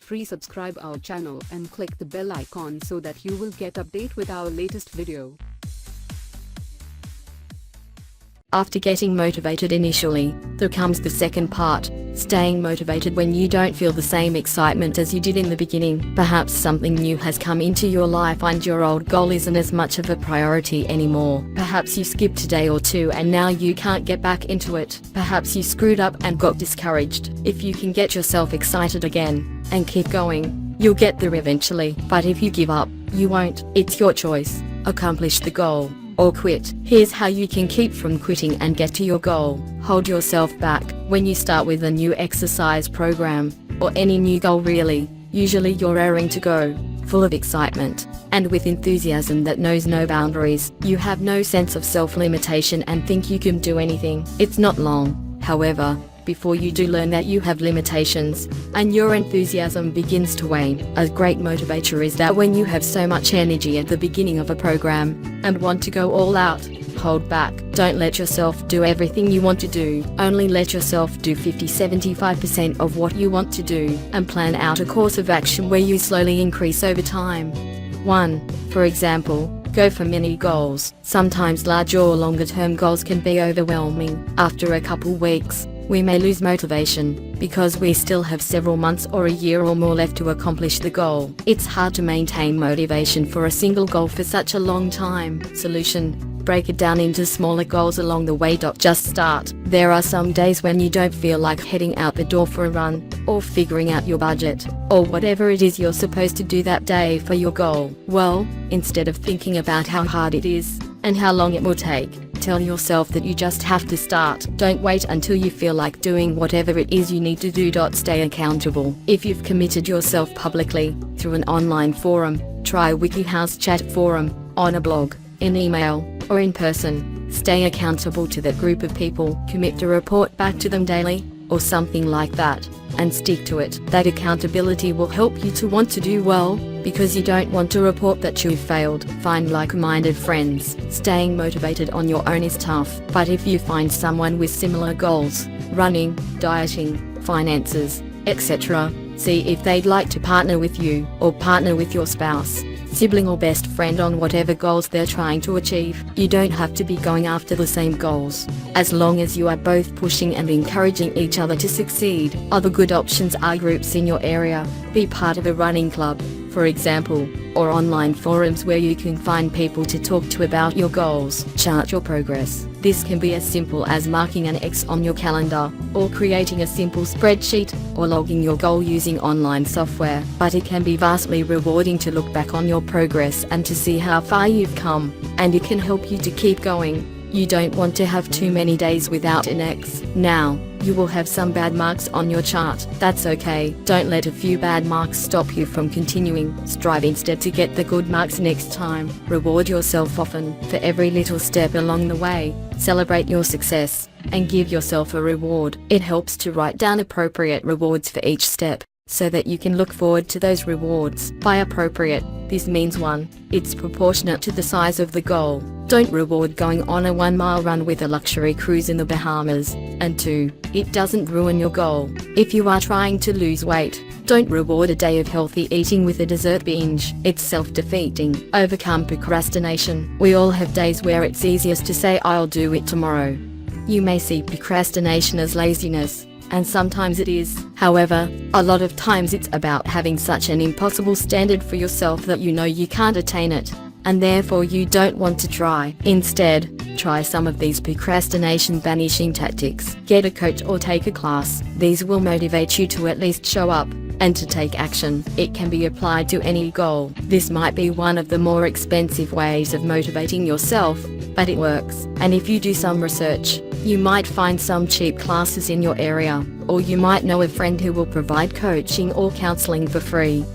free, subscribe our channel and click the bell icon so that you will get update with our latest video. After getting motivated initially, there comes the second part, staying motivated when you don't feel the same excitement as you did in the beginning. Perhaps something new has come into your life and your old goal isn't as much of a priority anymore. Perhaps you skipped a day or two and now you can't get back into it. Perhaps you screwed up and got discouraged. If you can get yourself excited again, and keep going, you'll get there eventually. But if you give up, you won't. It's your choice. Accomplish the goal or quit. Here's how you can keep from quitting and get to your goal. Hold yourself back. When you start with a new exercise program, or any new goal really, usually you're raring to go, full of excitement, and with enthusiasm that knows no boundaries. You have no sense of self-limitation and think you can do anything. It's not long, however, before you do learn that you have limitations, and your enthusiasm begins to wane. A great motivator is that when you have so much energy at the beginning of a program, and want to go all out, hold back. Don't let yourself do everything you want to do. Only let yourself do 50-75% of what you want to do, and plan out a course of action where you slowly increase over time. 1. For example, go for mini goals. Sometimes larger or longer term goals can be overwhelming. After a couple weeks, we may lose motivation, because we still have several months or a year or more left to accomplish the goal. It's hard to maintain motivation for a single goal for such a long time. Solution: break it down into smaller goals along the way. Just start. There are some days when you don't feel like heading out the door for a run, or figuring out your budget, or whatever it is you're supposed to do that day for your goal. Well, instead of thinking about how hard it is, and how long it will take, tell yourself that you just have to start. Don't wait until you feel like doing whatever it is you need to do. Stay accountable. If you've committed yourself publicly, through an online forum, try WikiHow chat forum, on a blog, in email, or in person. Stay accountable to that group of people. Commit to report back to them daily, or something like that, and stick to it. That accountability will help you to want to do well, because you don't want to report that you've failed. Find like-minded friends. Staying motivated on your own is tough, but if you find someone with similar goals, running, dieting, finances, etc., see if they'd like to partner with you, or partner with your spouse, sibling or best friend on whatever goals they're trying to achieve. You don't have to be going after the same goals. As long as you are both pushing and encouraging each other to succeed. Other good options are groups in your area. Be part of a running club, for example, or online forums where you can find people to talk to about your goals. Chart your progress. This can be as simple as marking an X on your calendar, or creating a simple spreadsheet, or logging your goal using online software. But it can be vastly rewarding to look back on your progress and to see how far you've come, and it can help you to keep going. You don't want to have too many days without an X. Now, you will have some bad marks on your chart. That's okay. Don't let a few bad marks stop you from continuing. Strive instead to get the good marks next time. Reward yourself often for every little step along the way. Celebrate your success, and give yourself a reward. It helps to write down appropriate rewards for each step, so that you can look forward to those rewards. By appropriate, this means 1. It's proportionate to the size of the goal. Don't reward going on a 1-mile run with a luxury cruise in the Bahamas. And 2. It doesn't ruin your goal. If you are trying to lose weight, don't reward a day of healthy eating with a dessert binge. It's self-defeating. Overcome procrastination. We all have days where it's easiest to say I'll do it tomorrow. You may see procrastination as laziness, and sometimes it is. However, a lot of times it's about having such an impossible standard for yourself that you know you can't attain it, and therefore you don't want to try. Instead, try some of these procrastination banishing tactics. Get a coach or take a class. These will motivate you to at least show up, and to take action. It can be applied to any goal. This might be one of the more expensive ways of motivating yourself, but it works. And if you do some research, you might find some cheap classes in your area, or you might know a friend who will provide coaching or counseling for free.